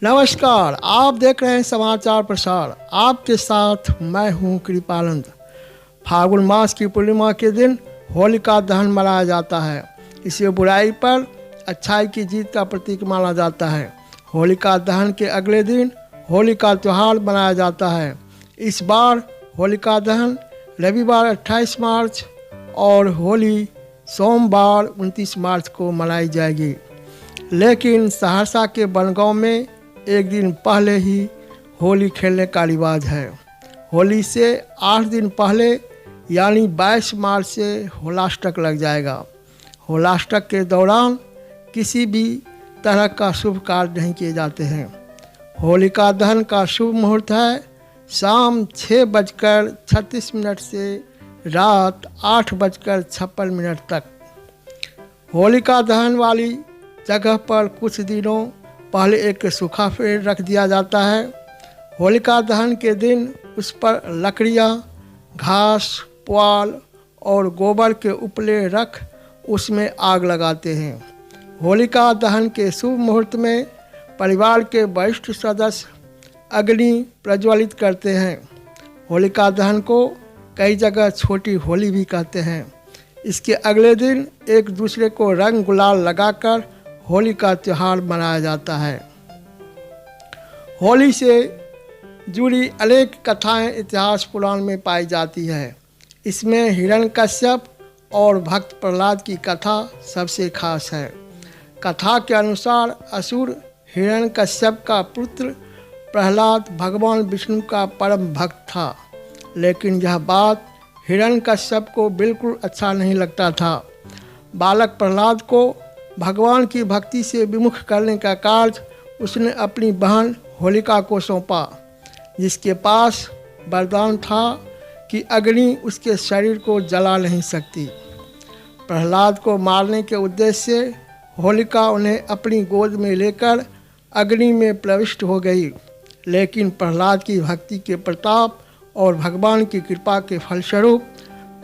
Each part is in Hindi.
नमस्कार, आप देख रहे हैं समाचार प्रसार। आपके साथ मैं हूं कृपानंद। फागुन मास की पूर्णिमा के दिन होलिका दहन मनाया जाता है। इसे बुराई पर अच्छाई की जीत का प्रतीक माना जाता है। होलिका दहन के अगले दिन होली का त्यौहार मनाया जाता है। इस बार होलिका दहन रविवार 28 मार्च और होली सोमवार 29 मार्च को मनाई जाएगी। लेकिन सहरसा के बनगांव में एक दिन पहले ही होली खेलने का रिवाज है। होली से 8 दिन पहले यानी 22 मार्च से होलाष्टक लग जाएगा। होलाष्टक के दौरान किसी भी तरह का शुभ कार्य नहीं किए जाते हैं। होलिका दहन का शुभ मुहूर्त है शाम 6:36 से रात 8:56 तक। होलिका दहन वाली जगह पर कुछ दिनों पहले एक सूखा पेड़ रख दिया जाता है। होलिका दहन के दिन उस पर लकड़ियाँ, घास, पुआल और गोबर के उपले रख उसमें आग लगाते हैं। होलिका दहन के शुभ मुहूर्त में परिवार के वरिष्ठ सदस्य अग्नि प्रज्वलित करते हैं। होलिका दहन को कई जगह छोटी होली भी कहते हैं। इसके अगले दिन एक दूसरे को रंग गुलाल लगाकर होली का त्यौहार मनाया जाता है। होली से जुड़ी अनेक कथाएं इतिहास पुराण में पाई जाती है। इसमें हिरण्यकश्यप और भक्त प्रहलाद की कथा सबसे खास है। कथा के अनुसार असुर हिरण्यकश्यप का पुत्र प्रहलाद भगवान विष्णु का परम भक्त था, लेकिन यह बात हिरण्यकश्यप को बिल्कुल अच्छा नहीं लगता था। बालक प्रहलाद को भगवान की भक्ति से विमुख करने का कार्य उसने अपनी बहन होलिका को सौंपा, जिसके पास वरदान था कि अग्नि उसके शरीर को जला नहीं सकती। प्रहलाद को मारने के उद्देश्य से होलिका उन्हें अपनी गोद में लेकर अग्नि में प्रविष्ट हो गई, लेकिन प्रहलाद की भक्ति के प्रताप और भगवान की कृपा के फलस्वरूप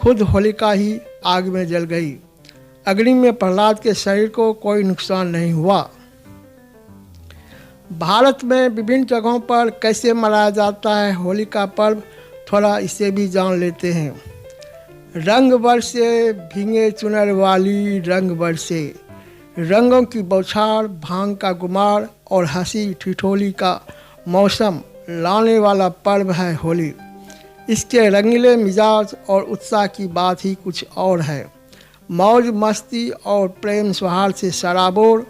खुद होलिका ही आग में जल गई। अग्नि में प्रहलाद के शरीर को कोई नुकसान नहीं हुआ। भारत में विभिन्न जगहों पर कैसे मनाया जाता है होली का पर्व, थोड़ा इसे भी जान लेते हैं। रंग बरसे भीगे चुनर वाली रंग बरसे, रंगों की बौछार, भांग का गुमार और हंसी ठिठोली का मौसम लाने वाला पर्व है होली। इसके रंगीले मिजाज और उत्साह की बात ही कुछ और है। मौज मस्ती और प्रेम सौहार्द से सराबोर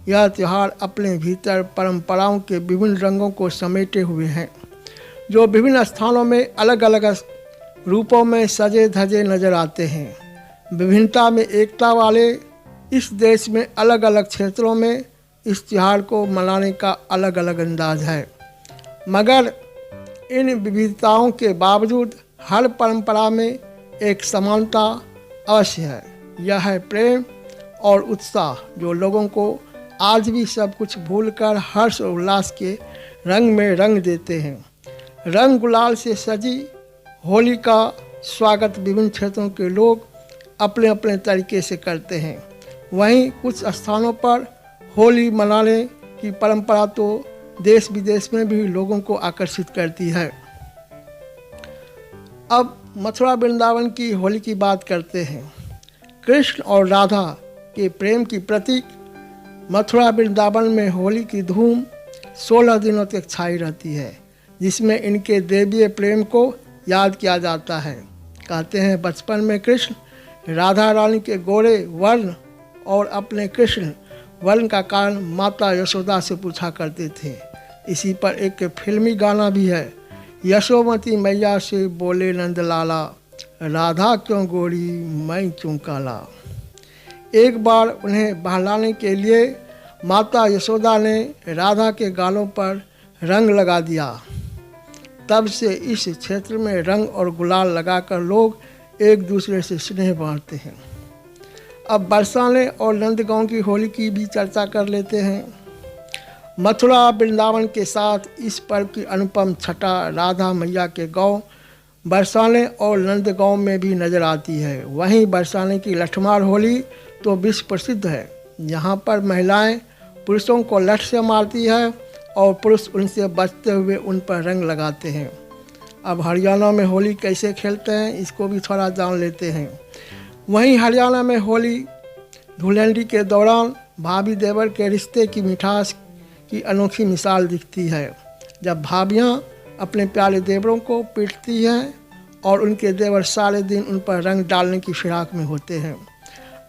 यह त्यौहार अपने भीतर परंपराओं के विभिन्न रंगों को समेटे हुए हैं, जो विभिन्न स्थानों में अलग अलग रूपों में सजे धजे नजर आते हैं। विभिन्नता में एकता वाले इस देश में अलग अलग क्षेत्रों में इस त्यौहार को मनाने का अलग अलग अंदाज है, मगर इन विविधताओं के बावजूद हर परंपरा में एक समानता अवश्य है। यह है प्रेम और उत्साह, जो लोगों को आज भी सब कुछ भूलकर हर्ष और उल्लास के रंग में रंग देते हैं। रंग गुलाल से सजी होली का स्वागत विभिन्न क्षेत्रों के लोग अपने अपने तरीके से करते हैं। वहीं कुछ स्थानों पर होली मनाने की परंपरा तो देश विदेश में भी लोगों को आकर्षित करती है। अब मथुरा वृंदावन की होली की बात करते हैं। कृष्ण और राधा के प्रेम की प्रतीक मथुरा वृंदावन में होली की धूम 16 दिनों तक छाई रहती है, जिसमें इनके देवीय प्रेम को याद किया जाता है। कहते हैं बचपन में कृष्ण राधा रानी के गोरे वर्ण और अपने कृष्ण वर्ण का कारण माता यशोदा से पूछा करते थे। इसी पर एक फिल्मी गाना भी है, यशोमती मैया से बोले नंद लाला, राधा क्यों गोरी मैं क्यों काला। एक बार उन्हें बहलाने के लिए माता यशोदा ने राधा के गालों पर रंग लगा दिया। तब से इस क्षेत्र में रंग और गुलाल लगाकर लोग एक दूसरे से स्नेह बांटते हैं। अब बरसाने और नंदगांव की होली की भी चर्चा कर लेते हैं। मथुरा वृंदावन के साथ इस पर्व की अनुपम छटा राधा मैया के गांव बरसाने और नंदगांव में भी नज़र आती है। वहीं बरसाने की लठमार होली तो विश्व प्रसिद्ध है। यहाँ पर महिलाएं पुरुषों को लठ से मारती है और पुरुष उनसे बचते हुए उन पर रंग लगाते हैं। अब हरियाणा में होली कैसे खेलते हैं इसको भी थोड़ा जान लेते हैं। वहीं हरियाणा में होली धुलेंडी के दौरान भाभी देवर के रिश्ते की मिठास की अनोखी मिसाल दिखती है। जब भाभियाँ अपने प्यारे देवरों को पीटती हैं और उनके देवर सारे दिन उन पर रंग डालने की फिराक में होते हैं।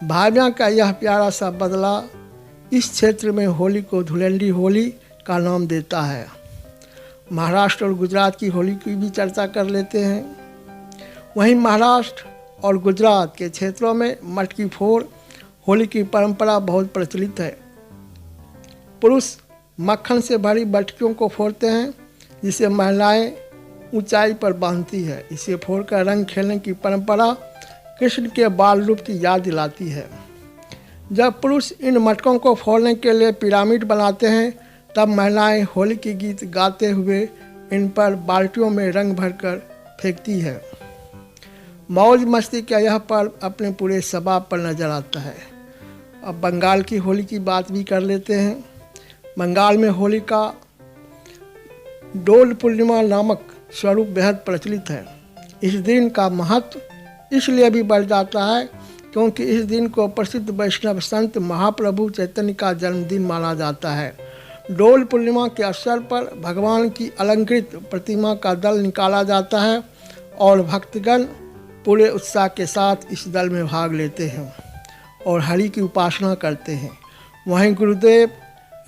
भाभियाँ का यह प्यारा सा बदला इस क्षेत्र में होली को धुलेंडी होली का नाम देता है। महाराष्ट्र और गुजरात की होली की भी चर्चा कर लेते हैं। वहीं महाराष्ट्र और गुजरात के क्षेत्रों में मटकी फोड़ होली की परंपरा बहुत प्रचलित है। पुरुष मक्खन से भरी मटकियों को फोड़ते हैं जिसे महिलाएं ऊंचाई पर बांधती है। इसे फोड़कर रंग खेलने की परंपरा कृष्ण के बाल रूप की याद दिलाती है। जब पुरुष इन मटकों को फोड़ने के लिए पिरामिड बनाते हैं तब महिलाएं होली के गीत गाते हुए इन पर बाल्टियों में रंग भरकर फेंकती है। मौज मस्ती का यह पर्व अपने पूरे स्वभाव पर नजर आता है। अब बंगाल की होली की बात भी कर लेते हैं। बंगाल में होली का डोल पूर्णिमा नामक स्वरूप बेहद प्रचलित है। इस दिन का महत्व इसलिए भी बढ़ जाता है क्योंकि इस दिन को प्रसिद्ध वैष्णव संत महाप्रभु चैतन्य का जन्मदिन माना जाता है। डोल पूर्णिमा के अवसर पर भगवान की अलंकृत प्रतिमा का दल निकाला जाता है और भक्तगण पूरे उत्साह के साथ इस दल में भाग लेते हैं और हरि की उपासना करते हैं। वहीं गुरुदेव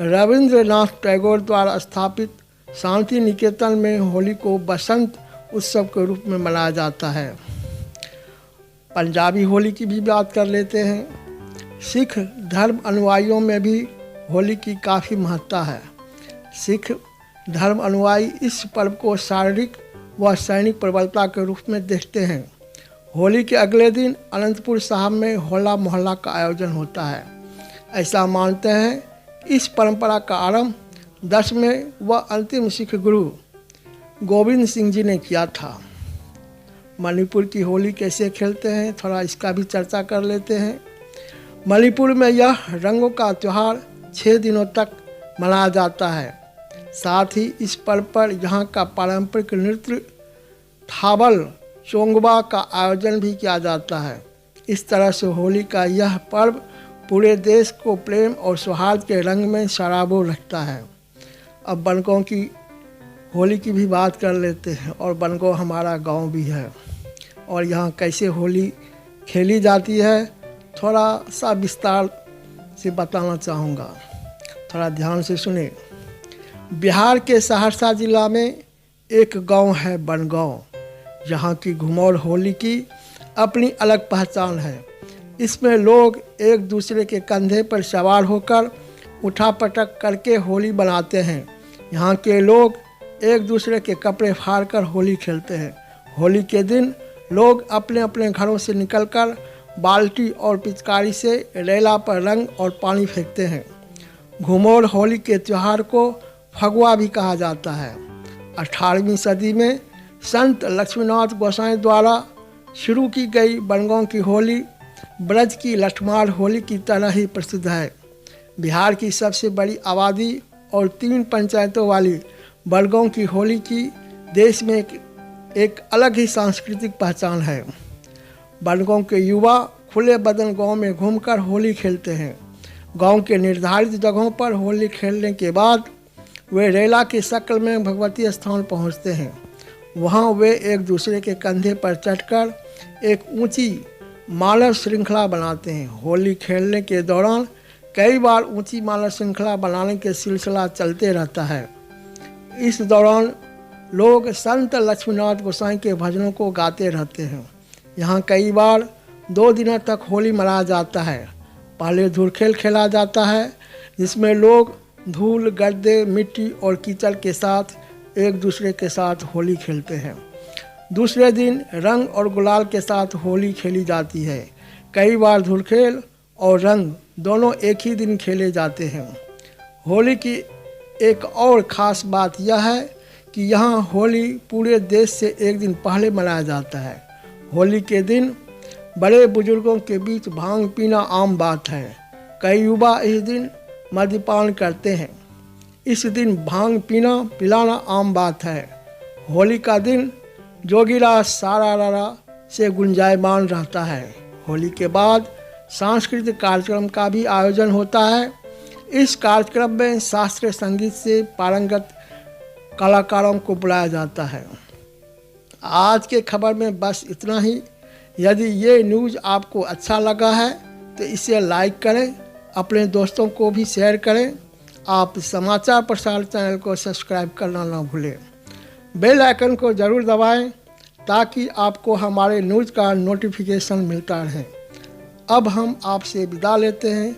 रविंद्रनाथ टैगोर द्वारा स्थापित शांति निकेतन में होली को बसंत उत्सव के रूप में मनाया जाता है। पंजाबी होली की भी बात कर लेते हैं। सिख धर्म अनुयायियों में भी होली की काफ़ी महत्ता है। सिख धर्म अनुयायी इस पर्व को शारीरिक व सैनिक प्रबलता के रूप में देखते हैं। होली के अगले दिन अनंतपुर साहब में होला मोहल्ला का आयोजन होता है। ऐसा मानते हैं इस परंपरा का आरंभ 10वें व अंतिम सिख गुरु गोविंद सिंह जी ने किया था। मणिपुर की होली कैसे खेलते हैं थोड़ा इसका भी चर्चा कर लेते हैं। मणिपुर में यह रंगों का त्यौहार 6 दिनों तक मनाया जाता है। साथ ही इस पर्व पर यहाँ का पारंपरिक नृत्य थाबल चोंगबा का आयोजन भी किया जाता है। इस तरह से होली का यह पर्व पूरे देश को प्रेम और सौहार्द के रंग में सराबोर रखता है। अब बनगांव की होली की भी बात कर लेते हैं। और बनगांव हमारा गांव भी है और यहाँ कैसे होली खेली जाती है थोड़ा सा विस्तार से बताना चाहूँगा, थोड़ा ध्यान से सुने। बिहार के सहरसा जिला में एक गांव है बनगांव, जहाँ की घुमौर होली की अपनी अलग पहचान है। इसमें लोग एक दूसरे के कंधे पर सवार होकर उठापटक करके होली बनाते हैं। यहाँ के लोग एक दूसरे के कपड़े फाड़कर होली खेलते हैं। होली के दिन लोग अपने अपने घरों से निकलकर बाल्टी और पिचकारी से रेला पर रंग और पानी फेंकते हैं। घुमौर होली के त्यौहार को फगुआ भी कहा जाता है। 18वीं सदी में संत लक्ष्मीनाथ गोसाई द्वारा शुरू की गई बनगांव की होली ब्रज की लठमार होली की तरह ही प्रसिद्ध है। बिहार की सबसे बड़ी आबादी और 3 पंचायतों वाली बनगांव की होली की देश में एक अलग ही सांस्कृतिक पहचान है। बनगांव के युवा खुले बदन गांव में घूमकर होली खेलते हैं। गांव के निर्धारित जगहों पर होली खेलने के बाद वे रेला की शक्ल में भगवती स्थान पहुंचते हैं। वहां वे एक दूसरे के कंधे पर चढ़कर एक ऊंची मानव श्रृंखला बनाते हैं। होली खेलने के दौरान कई बार ऊंची मानव श्रृंखला बनाने के सिलसिला चलते रहता है। इस दौरान लोग संत लक्ष्मीनाथ गोसाई के भजनों को गाते रहते हैं। यहाँ कई बार 2 दिनों तक होली मनाया जाता है। पहले धुरखेल खेला जाता है जिसमें लोग धूल, गड्ढे, मिट्टी और कीचड़ के साथ एक दूसरे के साथ होली खेलते हैं। दूसरे दिन रंग और गुलाल के साथ होली खेली जाती है। कई बार धुरखेल और रंग दोनों एक ही दिन खेले जाते हैं। होली की एक और ख़ास बात यह है कि यहाँ होली पूरे देश से एक दिन पहले मनाया जाता है। होली के दिन बड़े बुजुर्गों के बीच भांग पीना आम बात है। कई युवा इस दिन मद्यपान करते हैं। इस दिन भांग पीना पिलाना आम बात है। होली का दिन जोगीरा सारा रारा से गुंजायमान रहता है। होली के बाद सांस्कृतिक कार्यक्रम का भी आयोजन होता है। इस कार्यक्रम में शास्त्रीय संगीत से पारंगत कलाकारों को बुलाया जाता है। आज के खबर में बस इतना ही। यदि ये न्यूज़ आपको अच्छा लगा है तो इसे लाइक करें, अपने दोस्तों को भी शेयर करें। आप समाचार प्रसार चैनल को सब्सक्राइब करना ना भूलें। बेल आइकन को ज़रूर दबाएं ताकि आपको हमारे न्यूज़ का नोटिफिकेशन मिलता रहे। अब हम आपसे विदा लेते हैं,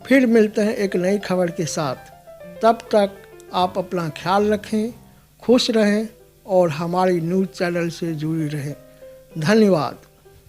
फिर मिलते हैं एक नई खबर के साथ। तब तक आप अपना ख्याल रखें, खुश रहें और हमारी न्यूज़ चैनल से जुड़ी रहें। धन्यवाद।